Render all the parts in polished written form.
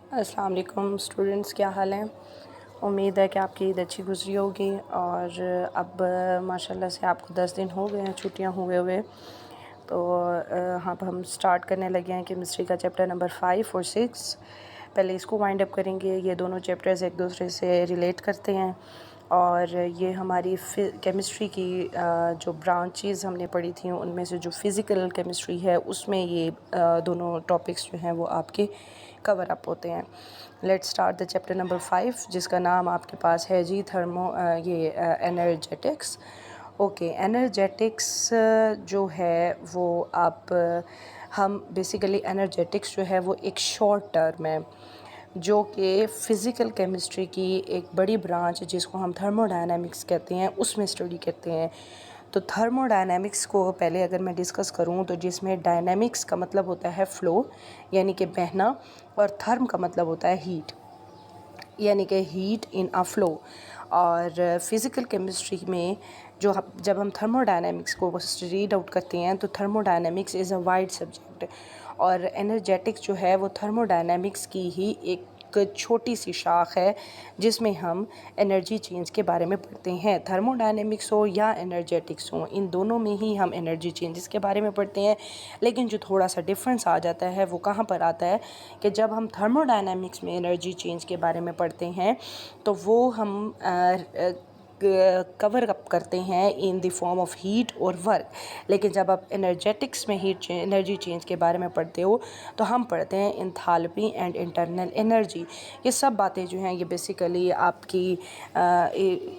अस्सलाम वालेकुम स्टूडेंट्स, क्या हाल है। उम्मीद है कि आपकी ईद अच्छी गुजरी होगी। और अब माशाल्लाह से आपको 10 दिन हो गए हैं छुट्टियां हुए हुए। तो हाँ, हम स्टार्ट करने लगे हैं केमिस्ट्री का चैप्टर नंबर 5 और 6। पहले इसको वाइंड अप करेंगे। ये दोनों चैप्टर्स एक दूसरे से रिलेट करते हैं और ये हमारी केमिस्ट्री की जो ब्रांचेस हमने पढ़ी थी उनमें से जो फ़िज़िकल केमिस्ट्री है उसमें ये दोनों टॉपिक्स जो हैं वो आपके कवर अप होते हैं। Let's start the chapter number 5 जिसका नाम आपके पास है जी एनर्जेटिक्स। ओके, एनर्जेटिक्स जो है वो आप हम बेसिकली एनर्जेटिक्स जो है वो एक शॉर्ट टर्म है जो कि फ़िज़िकल केमिस्ट्री की एक बड़ी ब्रांच जिसको हम थर्मोडायनामिक्स कहते हैं उसमें स्टडी करते हैं। तो थर्मोडायनामिक्स को पहले अगर मैं डिस्कस करूं तो जिसमें डायनामिक्स का मतलब होता है फ़्लो यानी कि बहना, और थर्म का मतलब होता है हीट यानी कि हीट इन अ फ़्लो। और फ़िज़िकल केमिस्ट्री में जब हम थर्मोडायनामिक्स को रीड आउट करते हैं तो thermodynamics is a wide subject, और एनर्जेटिक्स जो है वो थर्मोडायनामिक्स की ही एक छोटी सी शाख है जिसमें हम एनर्जी चेंज के बारे में पढ़ते हैं। थर्मोडायनेमिक्स हो या एनर्जेटिक्स हो, इन दोनों में ही हम एनर्जी चेंजेस के बारे में पढ़ते हैं। लेकिन जो थोड़ा सा डिफरेंस आ जाता है वो कहाँ पर आता है कि जब हम थर्मोडायनेमिक्स में एनर्जी चेंज के बारे में पढ़ते हैं तो वो हम कवर अप करते हैं in the form of heat और वर्क। लेकिन जब आप एनर्जेटिक्स में एनर्जी चेंज के बारे में पढ़ते हो तो हम पढ़ते हैं इंथैल्पी एंड इंटरनल एनर्जी। ये सब बातें जो हैं ये बेसिकली आपकी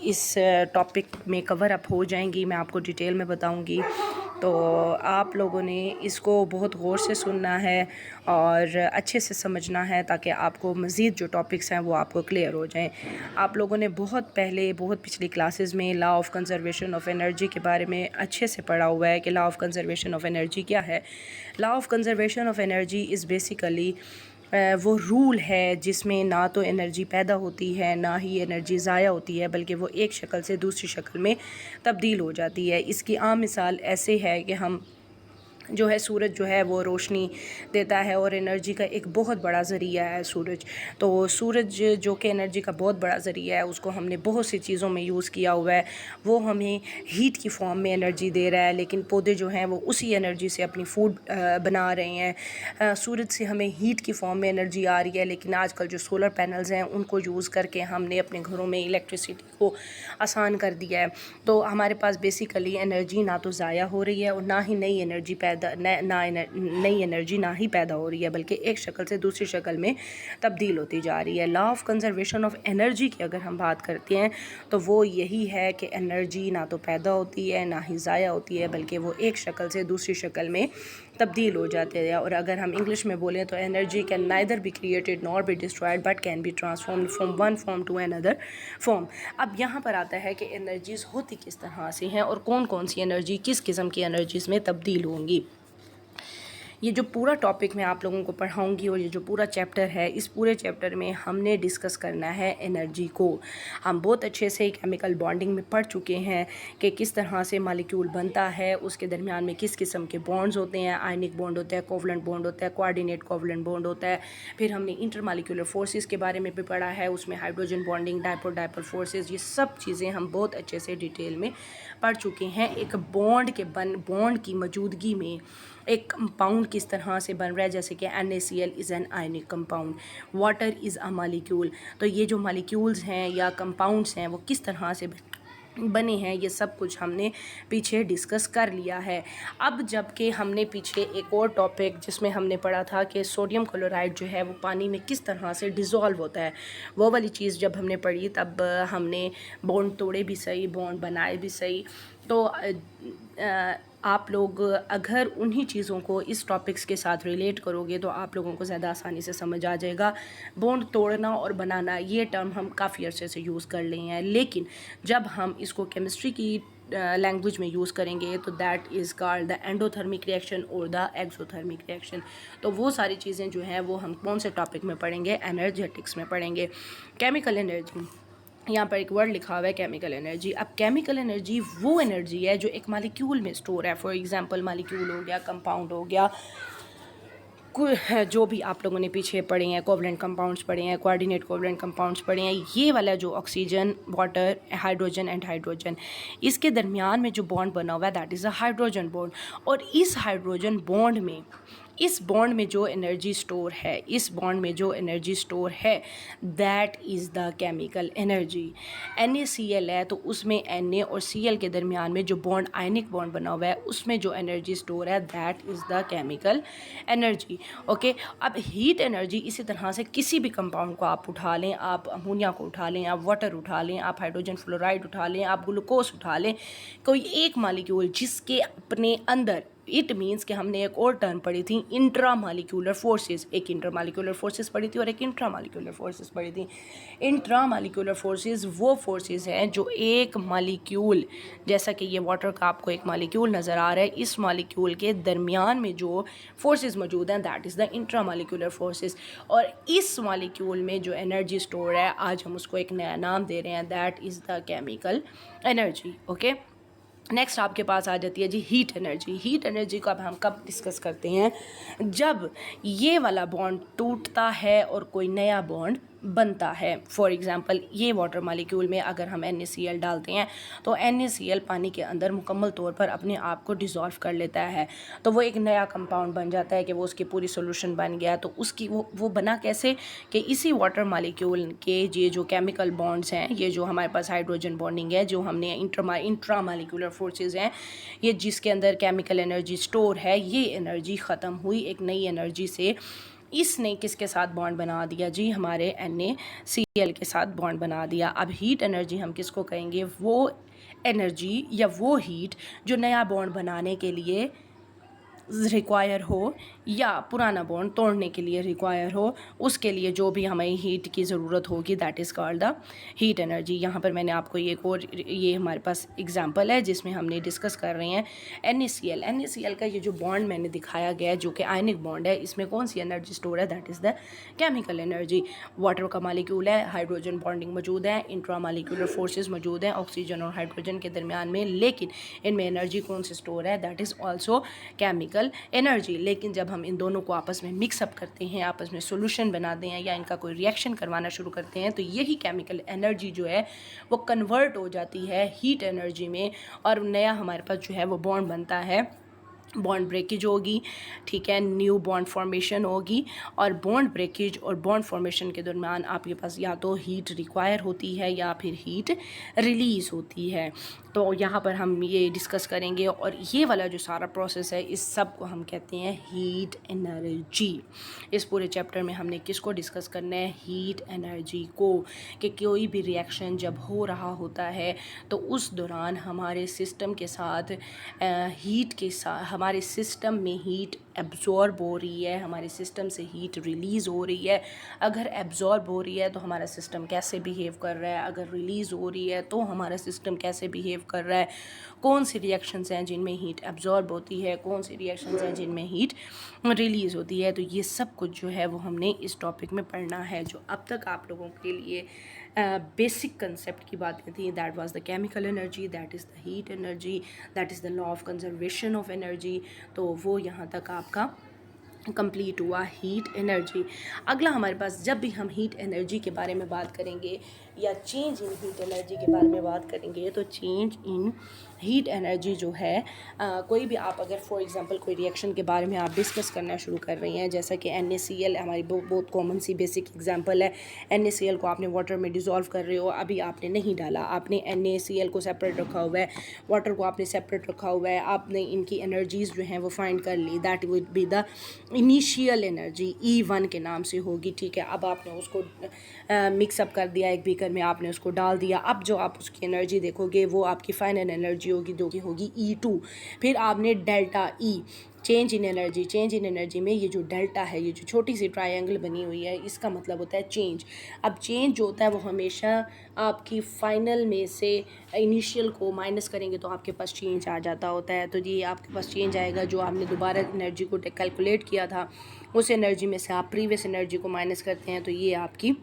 इस टॉपिक में कवर अप हो जाएंगी, मैं आपको डिटेल में बताऊंगी। तो आप लोगों ने इसको बहुत गौर से सुनना है और अच्छे से समझना है ताकि आपको मज़ीद जो टॉपिक्स हैं वो आपको क्लियर हो जाएं। आप लोगों ने बहुत पिछली क्लासेस में law of conservation of energy के बारे में अच्छे से पढ़ा हुआ है कि law of conservation of energy क्या है। Law of conservation of energy is basically वो रूल है जिसमें ना तो एनर्जी पैदा होती है ना ही एनर्जी ज़ाया होती है, बल्कि वो एक शक्ल से दूसरी शक्ल में तब्दील हो जाती है। इसकी आम मिसाल ऐसे है कि हम जो है सूरज जो है वो रोशनी देता है और एनर्जी का एक बहुत बड़ा ज़रिया है सूरज। तो सूरज जो कि एनर्जी का बहुत बड़ा ज़रिया है उसको हमने बहुत सी चीज़ों में यूज़ किया हुआ है। वो हमें हीट की फॉर्म में एनर्जी दे रहा है, लेकिन पौधे जो हैं वो उसी एनर्जी से अपनी फूड बना रहे हैं। सूरज से हमें हीट की फॉर्म में एनर्जी आ रही है, लेकिन आजकल जो सोलर पैनल्स हैं उनको यूज़ करके हमने अपने घरों में इलेक्ट्रिसिटी को आसान कर दिया है। तो हमारे पास बेसिकली एनर्जी ना तो ज़ाया हो रही है और ना ही नई एनर्जी नई एनर्जी ना ही पैदा हो रही है, बल्कि एक शक्ल से दूसरी शक्ल में तब्दील होती जा रही है। Law of conservation of energy की अगर हम बात करते हैं तो वो यही है कि एनर्जी ना तो पैदा होती है ना ही ज़ाया होती है, बल्कि वो एक शक्ल से दूसरी शक्ल में तब्दील हो जाते हैं। और अगर हम इंग्लिश में बोलें तो energy can neither be created nor be destroyed but can be transformed from one form to another form. अब यहाँ पर आता है कि एनर्जीज़ होती किस तरह से हैं और कौन कौन सी एनर्जी किस किस्म की एनर्जीज़ में तब्दील होंगी। ये जो पूरा टॉपिक मैं आप लोगों को पढ़ाऊंगी और ये जो पूरा चैप्टर है, इस पूरे चैप्टर में हमने डिस्कस करना है एनर्जी को। हम बहुत अच्छे से केमिकल बॉन्डिंग में पढ़ चुके हैं कि किस तरह से मॉलिक्यूल बनता है, उसके दरमियान में किस किस्म के बॉन्ड्स होते हैं। आयनिक बॉन्ड होता है, कोवलेंट बॉन्ड होता है, कोऑर्डिनेट कोवलेंट बॉन्ड होता है। फिर हमने इंटरमॉलिक्यूलर फोर्सेस के बारे में भी पढ़ा है, उसमें hydrogen bonding, dipole dipole forces, ये सब चीज़ें हम बहुत अच्छे से डिटेल में पढ़ चुके हैं। एक बॉन्ड की मौजूदगी में एक कंपाउंड किस तरह से बन रहा है, जैसे कि NaCl is an ionic compound, water is a molecule. तो ये जो मॉलिक्यूल्स हैं या कंपाउंड्स हैं वो किस तरह से बने हैं, ये सब कुछ हमने पीछे डिस्कस कर लिया है। अब जबकि हमने पीछे एक और टॉपिक जिसमें हमने पढ़ा था कि सोडियम क्लोराइड जो है वो पानी में किस तरह से डिज़ोल्व होता है, वो वाली चीज़ जब हमने पढ़ी तब हमने बॉन्ड तोड़े भी सही, बॉन्ड बनाए भी सही। तो आप लोग अगर उन्हीं चीज़ों को इस टॉपिक्स के साथ रिलेट करोगे तो आप लोगों को ज़्यादा आसानी से समझ आ जाएगा। बॉन्ड तोड़ना और बनाना ये टर्म हम काफ़ी अर्से से यूज़ कर लिए हैं, लेकिन जब हम इसको केमिस्ट्री की लैंग्वेज में यूज़ करेंगे तो that is called the endothermic reaction और द एक्सोथर्मिक रिएक्शन। तो वो सारी चीज़ें जो हैं वो हम कौन से टॉपिक में पढ़ेंगे, एनर्जेटिक्स में पढ़ेंगे। केमिकल एनर्जी, यहाँ पर एक वर्ड लिखा हुआ है केमिकल एनर्जी। अब केमिकल एनर्जी वो एनर्जी है जो एक मॉलिक्यूल में स्टोर है। फॉर एग्जांपल मॉलिक्यूल हो गया, कंपाउंड हो गया, जो भी आप लोगों ने पीछे पढ़े हैं, कोवलेंट कंपाउंड्स पढ़े हैं, कोऑर्डिनेट कोवलेंट कंपाउंड्स पढ़े हैं, ये वाला जो oxygen, water, hydrogen and hydrogen, इसके दरमियान में जो बॉन्ड बना हुआ है that is a hydrogen bond. और इस हाइड्रोजन बॉन्ड में, इस बॉन्ड में जो एनर्जी स्टोर है, इस बॉन्ड में जो एनर्जी स्टोर है that is the chemical energy. NaCl है तो उसमें Na और Cl के दरमियान में जो बॉन्ड, आयनिक बॉन्ड बना हुआ है, उसमें जो एनर्जी स्टोर है that is the chemical energy. Okay, अब हीट एनर्जी इसी तरह से किसी भी कंपाउंड को आप उठा लें, आप अमोनिया को उठा लें, आप वाटर उठा लें, आप हाइड्रोजन फ्लोराइड उठा लें, आप ग्लूकोज उठा लें, कोई एक मालिक्यूल जिसके अपने अंदर, इट मीन्स कि हमने एक और टर्म पढ़ी थी इंट्रा मालिक्यूलर फोर्सेस, एक इंटर मालिक्यूलर फोर्सेस पढ़ी थी और एक इंट्रा मालिक्यूलर फोर्सेस पढ़ी थी। इंट्रा मालिक्यूलर फोर्सेस वो फोर्सेस हैं जो एक मालिक्यूल, जैसा कि ये वाटर का आपको एक मालिक्यूल नज़र आ रहा है, इस मालिक्यूल के दरमियान में जो फोर्सेस मौजूद हैं that is the intra molecular forces. और इस मालिक्यूल में जो एनर्जी स्टोर है, आज हम उसको एक नया नाम दे रहे हैं, that is the chemical energy. Okay, next आपके पास आ जाती है जी हीट एनर्जी। हीट एनर्जी को अब हम कब डिस्कस करते हैं, जब ये वाला बॉन्ड टूटता है और कोई नया बॉन्ड बनता है। फॉर एग्ज़ाम्पल, ये वाटर मालिक्यूल में अगर हम NaCl डालते हैं तो NaCl पानी के अंदर मुकम्मल तौर पर अपने आप को डिज़ोल्व कर लेता है, तो वो एक नया कंपाउंड बन जाता है कि वो उसकी पूरी सोल्यूशन बन गया। तो उसकी वो बना कैसे कि इसी वाटर मालिक्यूल के ये जो केमिकल बॉन्ड्स हैं, ये जो हमारे पास हाइड्रोजन बॉन्डिंग है, जो हमने इंट्रा मालिक्यूलर फोर्सेस हैं, ये जिसके अंदर केमिकल एनर्जी स्टोर है, ये एनर्जी ख़त्म हुई एक नई एनर्जी से। इसने किसके साथ बॉन्ड बना दिया जी, हमारे NaCl के साथ बॉन्ड बना दिया। अब हीट एनर्जी हम किसको कहेंगे, वो एनर्जी या वो हीट जो नया बॉन्ड बनाने के लिए रिक्वायर हो या पुराना बॉन्ड तोड़ने के लिए रिक्वायर हो, उसके लिए जो भी हमें हीट की ज़रूरत होगी that is called the heat energy. यहाँ पर मैंने आपको एक और, ये हमारे पास एग्जांपल है जिसमें हमने डिस्कस कर रहे हैं NaCl का ये जो बॉन्ड मैंने दिखाया गया है जो कि आयनिक बॉन्ड है, इसमें कौन सी एनर्जी स्टोर है, that is the chemical energy. Water का मालिक्यूल है, हाइड्रोजन बॉन्डिंग मौजूद है, इंट्रा मालिक्यूलर फोर्सेज मौजूद हैं ऑक्सीजन और हाइड्रोजन के दरमियान में, लेकिन इनमें एनर्जी कौन सी स्टोर है, that is also chemical energy. लेकिन जब हम इन दोनों को आपस में मिक्सअप करते हैं, आपस में सोल्यूशन बनाते हैं या इनका कोई रिएक्शन करवाना शुरू करते हैं, तो यही केमिकल एनर्जी जो है वो कन्वर्ट हो जाती है हीट एनर्जी में, और नया हमारे पास जो है वो बॉन्ड बनता है, बॉन्ड ब्रेकेज होगी, ठीक है, न्यू बॉन्ड फॉर्मेशन होगी। और बॉन्ड ब्रेकेज और बॉन्ड फॉर्मेशन के दरमियान आपके पास या तो हीट रिक्वायर होती है या फिर हीट रिलीज़ होती है। तो यहाँ पर हम ये डिस्कस करेंगे, और ये वाला जो सारा प्रोसेस है इस सब को हम कहते हैं हीट एनर्जी। इस पूरे चैप्टर में हमने किसको डिस्कस करना है, हीट एनर्जी को, कि कोई भी रिएक्शन जब हो रहा होता है तो उस दौरान हमारे सिस्टम के साथ हीट के साथ, हमारे सिस्टम में हीट एब्जॉर्ब हो रही है, हमारे सिस्टम से हीट रिलीज़ हो रही है। अगर एब्जॉर्ब हो रही है तो हमारा सिस्टम कैसे बिहेव कर रहा है, अगर रिलीज़ हो रही है तो हमारा सिस्टम कैसे बिहेव कर रहा है, कौन सी रिएक्शंस हैं जिनमें हीट एब्जॉर्ब होती है, कौन सी रिएक्शंस हैं जिनमें हीट रिलीज़ होती है। तो ये सब कुछ जो है वो हमने इस टॉपिक में पढ़ना है। जो अब तक आप लोगों के लिए बेसिक कंसेप्ट की बातें थी, that was the chemical energy, that is the heat energy, that is the law of conservation of energy, तो वो यहाँ तक आपका कंप्लीट हुआ हीट एनर्जी। अगला हमारे पास, जब भी हम हीट एनर्जी के बारे में बात करेंगे या चेंज इन हीट एनर्जी के बारे में बात करेंगे, तो चेंज इन हीट एनर्जी जो है, कोई भी आप अगर फॉर एग्जांपल कोई रिएक्शन के बारे में आप डिस्कस करना शुरू कर रही हैं, जैसा कि NaCl हमारी बहुत कॉमन सी बेसिक एग्जांपल है। NaCl को आपने वाटर में डिज़ोल्व कर रहे हो, अभी आपने नहीं डाला, आपने NaCl को सेपरेट रखा हुआ है, वाटर को आपने सेपरेट रखा हुआ है, आपने इनकी एनर्जीज़ जो हैं वो फाइंड कर ली, that would be the initial energy, E1 के नाम से होगी, ठीक है। अब आपने उसको मिक्सअप कर दिया, एक बीकर में आपने उसको डाल दिया, अब जो आप उसकी एनर्जी देखोगे वो आपकी फाइनल एनर्जी होगी जो कि होगी E2। फिर आपने delta E, change in energy, change in energy में ये जो डेल्टा है, ये जो छोटी सी ट्रायंगल बनी हुई है, इसका मतलब होता है चेंज। अब चेंज जो होता है वो हमेशा आपकी फाइनल में से इनिशियल को माइनस करेंगे तो आपके पास चेंज आ जाता होता है। तो ये आपके पास चेंज आएगा, जो आपने दोबारा एनर्जी को कैलकुलेट किया था उस एनर्जी में से आप प्रीवियस एनर्जी को माइनस करते हैं, तो ये आपकी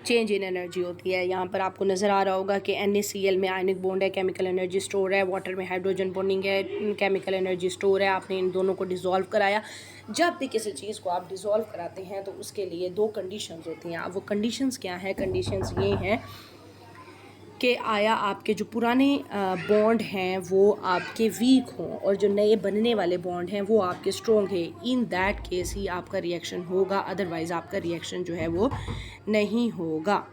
चेंज इन एनर्जी होती है। यहाँ पर आपको नज़र आ रहा होगा कि NaCl में आयनिक बॉन्ड है, केमिकल एनर्जी स्टोर है, वाटर में हाइड्रोजन बॉन्डिंग है, केमिकल एनर्जी स्टोर है। आपने इन दोनों को डिज़ोल्व कराया। जब भी किसी चीज़ को आप डिज़ोल्व कराते हैं तो उसके लिए दो कंडीशंस होती हैं। अब वो कंडीशंस क्या हैं? कंडीशंस ये हैं कि आया आपके जो पुराने बॉन्ड हैं वो आपके वीक हों और जो नए बनने वाले बॉन्ड हैं वो आपके स्ट्रॉन्ग है। इन दैट केस ही आपका रिएक्शन होगा, अदरवाइज़ आपका रिएक्शन जो है वो नहीं होगा।